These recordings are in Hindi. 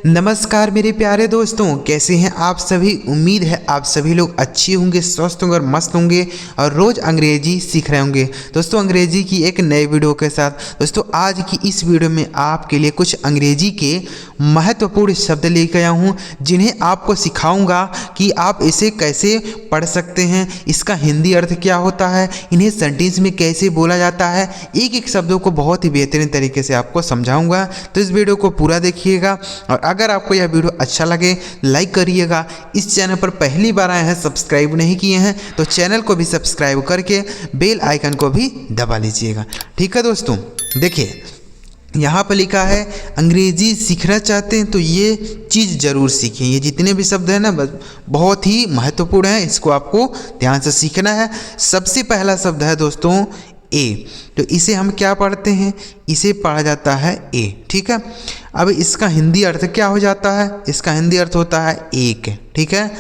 नमस्कार मेरे प्यारे दोस्तों, कैसे हैं आप सभी। उम्मीद है आप सभी लोग अच्छे होंगे, स्वस्थ होंगे और मस्त होंगे और रोज़ अंग्रेजी सीख रहे होंगे। दोस्तों अंग्रेजी की एक नए वीडियो के साथ दोस्तों आज की इस वीडियो में आपके लिए कुछ अंग्रेजी के महत्वपूर्ण शब्द लेकर आया हूँ, जिन्हें आपको सिखाऊंगा कि आप इसे कैसे पढ़ सकते हैं, इसका हिंदी अर्थ क्या होता है, इन्हें सेंटेंस में कैसे बोला जाता है। एक एक शब्दों को बहुत ही बेहतरीन तरीके से आपको समझाऊंगा, तो इस वीडियो को पूरा देखिएगा। और अगर आपको यह वीडियो अच्छा लगे लाइक करिएगा। इस चैनल पर पहली बार आए हैं, सब्सक्राइब नहीं किए हैं तो चैनल को भी सब्सक्राइब करके बेल आइकन को भी दबा लीजिएगा। ठीक है दोस्तों, देखिए यहाँ पर लिखा है अंग्रेजी सीखना चाहते हैं तो ये चीज़ ज़रूर सीखें। ये जितने भी शब्द हैं ना बहुत ही महत्वपूर्ण है, इसको आपको ध्यान से सीखना है। सबसे पहला शब्द है दोस्तों ए। तो इसे हम क्या पढ़ते हैं, इसे पढ़ा जाता है ए। ठीक है, अब इसका हिंदी अर्थ क्या हो जाता है, इसका हिंदी अर्थ होता है एक। ठीक है,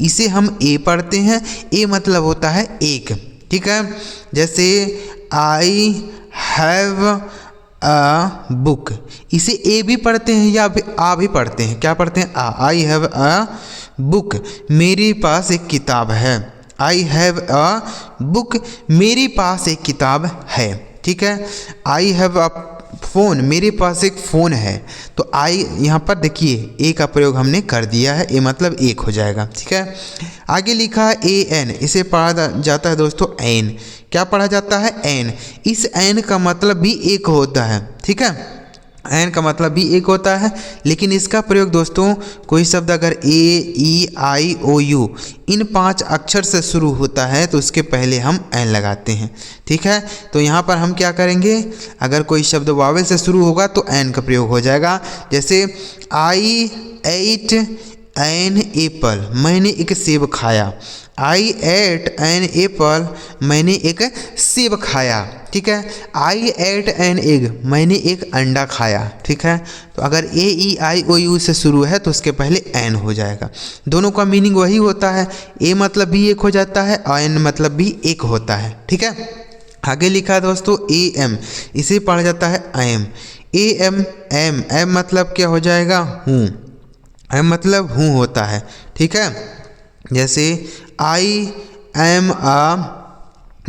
इसे हम ए पढ़ते हैं, ए मतलब होता है एक। ठीक है, जैसे आई हैव अ बुक, इसे ए भी पढ़ते हैं या आ भी पढ़ते हैं। क्या पढ़ते हैं, आई हैव अ बुक, मेरे पास एक किताब है। आई हैव अ बुक, मेरे पास एक किताब है। ठीक है, आई हैव अ फ़ोन, मेरे पास एक फ़ोन है। तो आई यहाँ पर देखिए ए का प्रयोग हमने कर दिया है, ए मतलब एक हो जाएगा। ठीक है, आगे लिखा है ए एन, इसे पढ़ा जाता है दोस्तों एन। क्या पढ़ा जाता है, एन। इस एन का मतलब भी एक होता है। ठीक है, एन का मतलब भी एक होता है, लेकिन इसका प्रयोग दोस्तों कोई शब्द अगर ए ई आई ओ यू इन 5 अक्षर से शुरू होता है तो उसके पहले हम एन लगाते हैं। ठीक है, तो यहाँ पर हम क्या करेंगे, अगर कोई शब्द वावेल से शुरू होगा तो एन का प्रयोग हो जाएगा। जैसे आई एट एन एप्पल, मैंने एक सेब खाया। आई एट एन एप्पल, मैंने एक सेब खाया। ठीक है, आई एट एन एग, मैंने एक अंडा खाया। ठीक है, तो अगर ए ई आई ओ यू से शुरू है तो उसके पहले एन हो जाएगा। दोनों का मीनिंग वही होता है, ए मतलब भी एक हो जाता है और एन मतलब भी एक होता है। ठीक है, आगे लिखा है दोस्तों ए एम, इसे पढ़ा जाता है M. A M M, M मतलब क्या हो जाएगा, हूँ। एम मतलब हूँ होता है। ठीक है, जैसे आई एम अ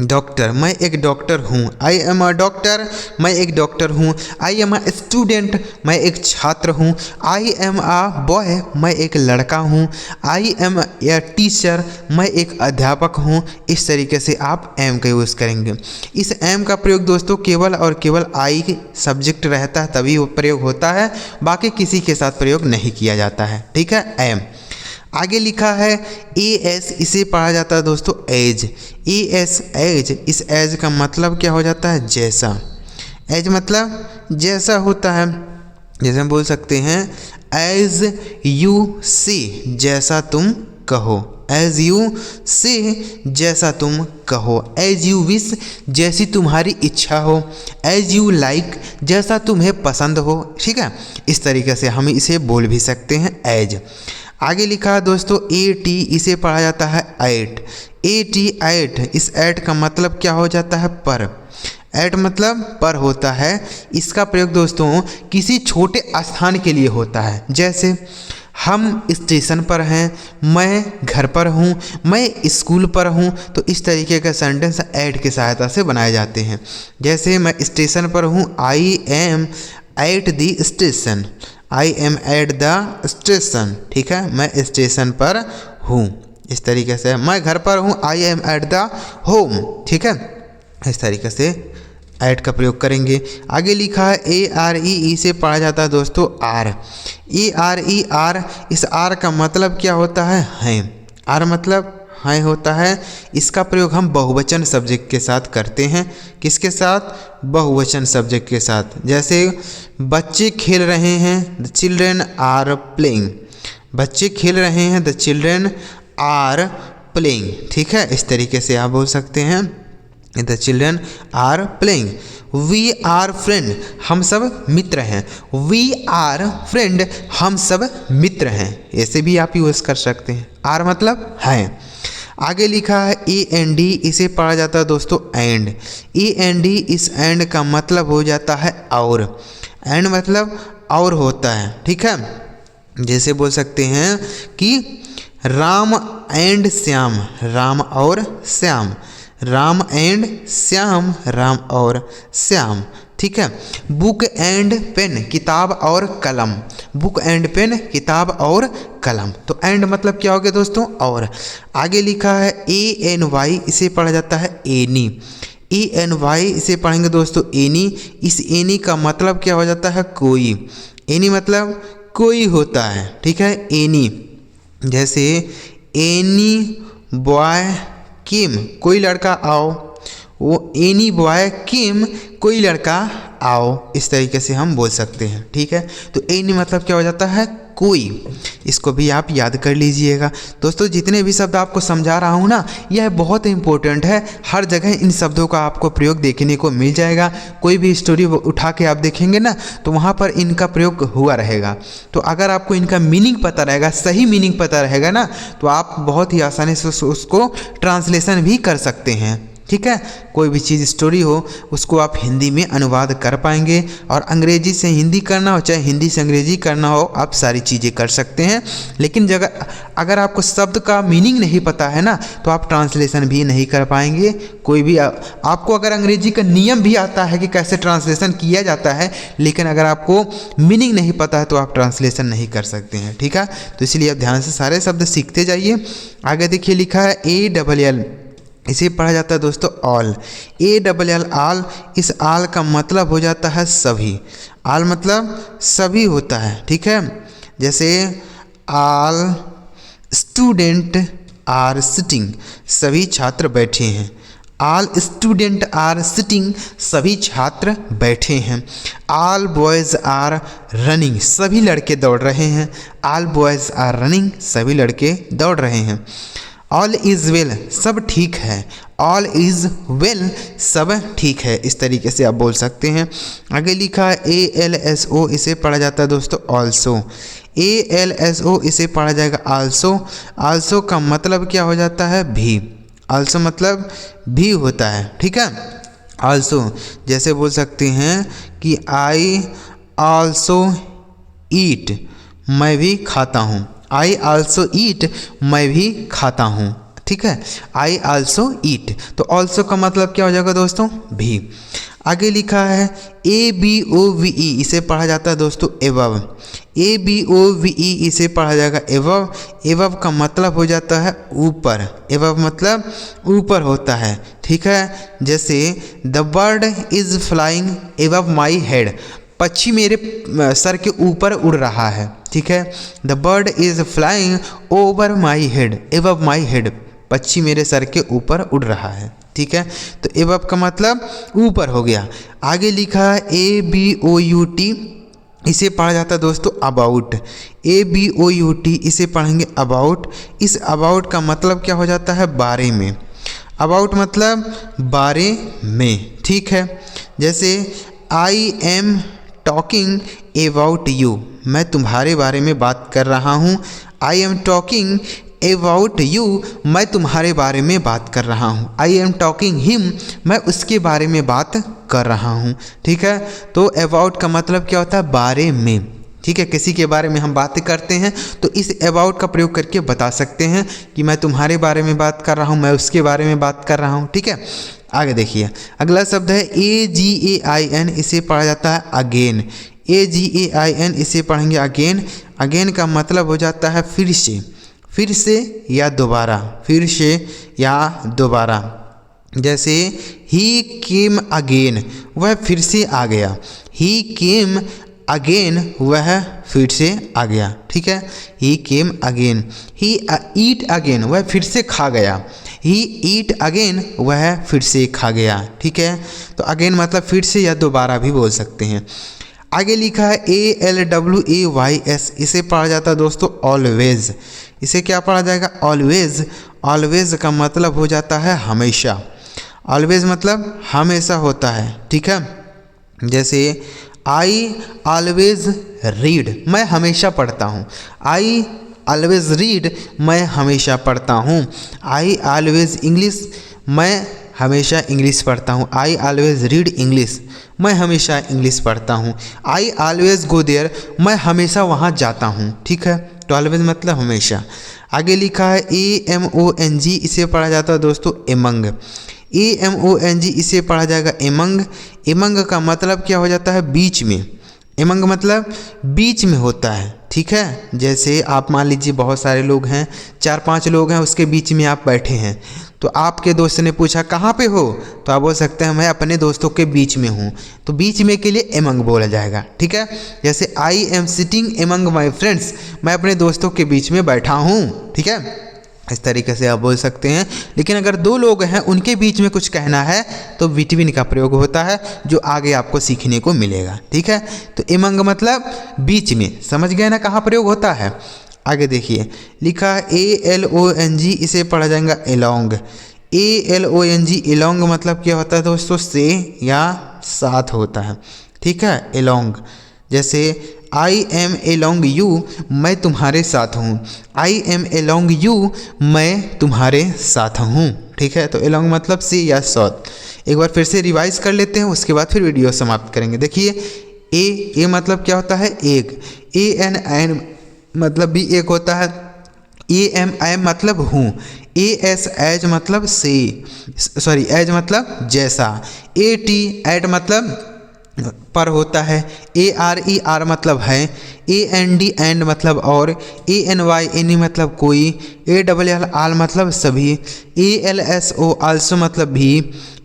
डॉक्टर, मैं एक डॉक्टर हूँ। आई एम अ डॉक्टर, मैं एक डॉक्टर हूँ। आई एम अ स्टूडेंट, मैं एक छात्र हूँ। आई एम अ बॉय, मैं एक लड़का हूँ। आई एम ए टीचर, मैं एक अध्यापक हूँ। इस तरीके से आप एम का यूज़ करेंगे। इस एम का प्रयोग दोस्तों केवल और केवल आई सब्जेक्ट रहता है तभी वो प्रयोग होता है, बाकी किसी के साथ प्रयोग नहीं किया जाता है। ठीक है, एम। आगे लिखा है ए एस, इसे पढ़ा जाता है दोस्तों एज। ए एस एज, इस एज का मतलब क्या हो जाता है, जैसा। एज मतलब जैसा होता है, जैसे हम बोल सकते हैं एज यू से, जैसा तुम कहो। एज यू से, जैसा तुम कहो। एज यू विश, जैसी तुम्हारी इच्छा हो। एज यू लाइक, जैसा तुम्हें पसंद हो। ठीक है, इस तरीके से हम इसे बोल भी सकते हैं एज। आगे लिखा है दोस्तों ए टी, इसे पढ़ा जाता है एट। ए टी एट, इस एट का मतलब क्या हो जाता है, पर। एट मतलब पर होता है। इसका प्रयोग दोस्तों किसी छोटे स्थान के लिए होता है, जैसे हम स्टेशन पर हैं, मैं घर पर हूँ, मैं स्कूल पर हूँ। तो इस तरीके का सेंटेंस एट की सहायता से बनाए जाते हैं। जैसे मैं स्टेशन पर हूँ, I am at the station. I am at the station. ठीक है, मैं स्टेशन पर हूँ। इस तरीके से मैं घर पर हूँ, I am at the home. ठीक है, इस तरीके से एट का प्रयोग करेंगे। आगे लिखा है ए आर ई, इसे पढ़ा जाता है दोस्तों R. A R E R, इस आर का मतलब क्या होता है, आर मतलब हाँ होता है। इसका प्रयोग हम बहुवचन सब्जेक्ट के साथ करते हैं। किसके साथ, बहुवचन सब्जेक्ट के साथ। जैसे बच्चे खेल रहे हैं, द चिल्ड्रेन आर प्लेइंग। बच्चे खेल रहे हैं, द चिल्ड्रेन आर प्लेइंग। ठीक है, इस तरीके से आप बोल सकते हैं the children are playing. We are friend, हम सब मित्र हैं। वी आर फ्रेंड, हम सब मित्र हैं। ऐसे भी आप यूज़ कर सकते हैं, आर मतलब है। आगे लिखा है ए एन डी, इसे पढ़ा जाता है दोस्तों एंड। ए एन डी, इस एंड का मतलब हो जाता है और। एंड मतलब और होता है। ठीक है, जैसे बोल सकते हैं कि राम एंड श्याम, राम और श्याम, राम एंड श्याम, राम और श्याम। ठीक है। बुक एंड पेन, किताब और कलम, बुक एंड पेन, किताब और कलम। तो एंड मतलब क्या हो गया दोस्तों, और। आगे लिखा है ANY, इसे पढ़ा जाता है एनी, ANY इसे पढ़ेंगे दोस्तों एनी। इस एनी का मतलब क्या हो जाता है, कोई। एनी मतलब कोई होता है। ठीक है, एनी। जैसे एनी बॉय केम, कोई लड़का आओ, वो एनी बॉय केम, कोई लड़का आओ, इस तरीके से हम बोल सकते हैं। ठीक है, तो एनी मतलब क्या हो जाता है, कोई। इसको भी आप याद कर लीजिएगा दोस्तों। जितने भी शब्द आपको समझा रहा हूँ ना, यह बहुत इंपॉर्टेंट है। हर जगह इन शब्दों का आपको प्रयोग देखने को मिल जाएगा। कोई भी स्टोरी उठा के आप देखेंगे ना, तो वहाँ पर इनका प्रयोग हुआ रहेगा। तो अगर आपको इनका मीनिंग पता रहेगा, सही मीनिंग पता रहेगा ना, तो आप बहुत ही आसानी से उसको ट्रांसलेशन भी कर सकते हैं। ठीक है, कोई भी चीज़ स्टोरी हो उसको आप हिंदी में अनुवाद कर पाएंगे, और अंग्रेजी से हिंदी करना हो चाहे हिंदी से अंग्रेजी करना हो, आप सारी चीज़ें कर सकते हैं। लेकिन अगर आपको शब्द का मीनिंग नहीं पता है ना, तो आप ट्रांसलेशन भी नहीं कर पाएंगे। कोई भी आपको अगर अंग्रेजी का नियम भी आता है कि कैसे ट्रांसलेशन किया जाता है, लेकिन अगर आपको मीनिंग नहीं पता है तो आप ट्रांसलेशन नहीं कर सकते हैं। ठीक है, तो इसलिए आप ध्यान से सारे शब्द सीखते जाइए। आगे देखिए लिखा है ALL, इसे पढ़ा जाता है दोस्तों ऑल, ALL ऑल। इस ऑल का मतलब हो जाता है सभी, ऑल मतलब सभी होता है। ठीक है, जैसे ऑल स्टूडेंट आर सिटिंग, सभी छात्र बैठे हैं। ऑल स्टूडेंट आर सिटिंग, सभी छात्र बैठे हैं। ऑल बॉयज़ आर रनिंग, सभी लड़के दौड़ रहे हैं। ऑल बॉयज़ आर रनिंग, सभी लड़के दौड़ रहे हैं। ऑल इज़ वेल, सब ठीक है। ऑल इज़ वेल, सब ठीक है। इस तरीके से आप बोल सकते हैं। आगे लिखा है ALSO, इसे पढ़ा जाता है दोस्तों ऑल्सो, ALSO इसे पढ़ा जाएगा आल्सो। आल्सो का मतलब क्या हो जाता है, भी। आल्सो मतलब भी होता है। ठीक है, आल्सो जैसे बोल सकते हैं कि आई आल्सो ईट, मैं भी खाता हूँ। आई आल्सो ईट, मैं भी खाता हूँ। ठीक है, आई आल्सो ईट। तो ऑल्सो का मतलब क्या हो जाएगा दोस्तों, भी। आगे लिखा है ABOVE, इसे पढ़ा जाता है दोस्तों एबव, ABOVE इसे पढ़ा जाएगा एबव। एबव का मतलब हो जाता है ऊपर, एबव मतलब ऊपर होता है। ठीक है, जैसे the bird is flying above my head, पक्षी मेरे सर के ऊपर उड़ रहा है। ठीक है, the bird is flying over my head, above my head, पक्षी मेरे सर के ऊपर उड़ रहा है। ठीक है, तो एबव का मतलब ऊपर हो गया। आगे लिखा है ABOUT, इसे पढ़ा जाता है दोस्तों अबाउट, ABOUT इसे पढ़ेंगे अबाउट। इस अबाउट का मतलब क्या हो जाता है, बारे में। अबाउट मतलब बारे में। ठीक है, जैसे I am talking about you, मैं तुम्हारे बारे में बात कर रहा हूँ। I am talking about you, मैं तुम्हारे बारे में बात कर रहा हूँ। आई एम टॉकिंग हिम, मैं उसके बारे में बात कर रहा हूँ। ठीक है, तो अबाउट का मतलब क्या होता है, बारे में। ठीक है, किसी के बारे में हम बातें करते हैं तो इस अबाउट का प्रयोग करके बता सकते हैं कि मैं तुम्हारे बारे में बात कर रहा हूँ, मैं उसके बारे में बात कर रहा हूँ। ठीक है, आगे देखिए अगला शब्द है AGAIN, इसे पढ़ा जाता है अगेन, AGAIN इसे पढ़ेंगे अगेन। अगेन का मतलब हो जाता है फिर से, फिर से या दोबारा, फिर से या दोबारा। जैसे ही केम अगेन, वह फिर से आ गया। ही केम अगेन, वह फिर से आ गया। ठीक है, ही केम अगेन। ही ईट अगेन, वह फिर से खा गया। ही ईट अगेन, वह फिर से खा गया। ठीक है, तो अगेन मतलब फिर से या दोबारा भी बोल सकते हैं। आगे लिखा है ALWAYS, इसे पढ़ा जाता है दोस्तों ऑलवेज। इसे क्या पढ़ा जाएगा, ऑलवेज। ऑलवेज का मतलब हो जाता है हमेशा, ऑलवेज मतलब हमेशा होता है। ठीक है, जैसे आई ऑलवेज रीड, मैं हमेशा पढ़ता हूँ। आई ऑलवेज रीड, मैं हमेशा पढ़ता हूँ। आई ऑलवेज इंग्लिश, मैं हमेशा इंग्लिश पढ़ता हूँ। आई ऑलवेज रीड इंग्लिश, मैं हमेशा इंग्लिश पढ़ता हूँ। आई ऑलवेज गो देयर, मैं हमेशा वहाँ जाता हूँ। ठीक है, तो ऑलवेज मतलब हमेशा। आगे लिखा है AMONG, इसे पढ़ा जाता है दोस्तों एमंग। AMONG इसे पढ़ा जाएगा एमंग। एमंग का मतलब क्या हो जाता है? बीच में। एमंग मतलब बीच में होता है। ठीक है, जैसे आप मान लीजिए बहुत सारे लोग हैं, 4-5 लोग हैं, उसके बीच में आप बैठे हैं, तो आपके दोस्त ने पूछा कहाँ पे हो, तो आप बोल सकते हैं मैं अपने दोस्तों के बीच में हूँ। तो बीच में के लिए एमंग बोला जाएगा। ठीक है, जैसे I am sitting among my friends, मैं अपने दोस्तों के बीच में बैठा हूँ। ठीक है, इस तरीके से आप बोल सकते हैं। लेकिन अगर 2 लोग हैं, उनके बीच में कुछ कहना है, तो बिटवीन का प्रयोग होता है, जो आगे आपको सीखने को मिलेगा। ठीक है, तो एमंग मतलब बीच में। समझ गए ना कहाँ प्रयोग होता है? आगे देखिए, लिखा है ALONG, इसे पढ़ा जाएगा एलोंग। ALONG एलोंग मतलब क्या होता है दोस्तों? से या साथ होता है। ठीक है, एलोंग। जैसे आई एम एलोंग यू, मैं तुम्हारे साथ हूँ। आई एम एलोंग यू, मैं तुम्हारे साथ हूँ। ठीक है, तो एलोंग मतलब से या साथ। एक बार फिर से रिवाइज कर लेते हैं, उसके बाद फिर वीडियो समाप्त करेंगे। देखिए, ए मतलब क्या होता है? एक। AN मतलब भी एक होता है। AMI मतलब हूँ। AS एज मतलब से, सॉरी एज मतलब जैसा। AT एट मतलब पर होता है। ARE मतलब है। AND एंड मतलब और। ANY एनी मतलब कोई। ALL आल मतलब सभी। ALSO आल्सो मतलब भी।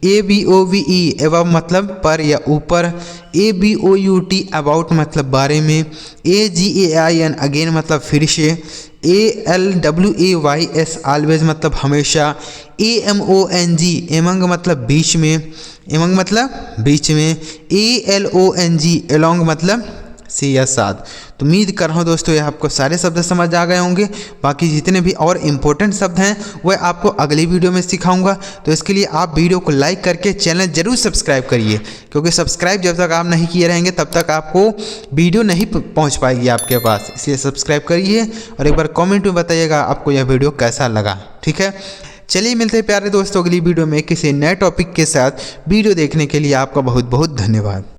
ABOVE एवं मतलब पर या ऊपर। ABOUT अबाउट मतलब बारे में। AGAIN अगेन मतलब फिर से। ALWAYS ऑलवेज मतलब हमेशा। AMONG एमंग मतलब बीच में। एमंग मतलब बीच में। ALONG एलोंग मतलब से या साथ। तो उम्मीद कर रहा हूँ दोस्तों ये आपको सारे शब्द समझ आ गए होंगे। बाकी जितने भी और इम्पोर्टेंट शब्द हैं वह आपको अगली वीडियो में सिखाऊंगा। तो इसके लिए आप वीडियो को लाइक करके चैनल जरूर सब्सक्राइब करिए, क्योंकि सब्सक्राइब जब तक आप नहीं किए रहेंगे तब तक आपको वीडियो नहीं पहुँच पाएगी आपके पास। इसलिए सब्सक्राइब करिए और एक बार कॉमेंट में बताइएगा आपको यह वीडियो कैसा लगा। ठीक है, चलिए मिलते हैं प्यारे दोस्तों अगली वीडियो में किसी नए टॉपिक के साथ। वीडियो देखने के लिए आपका बहुत बहुत धन्यवाद।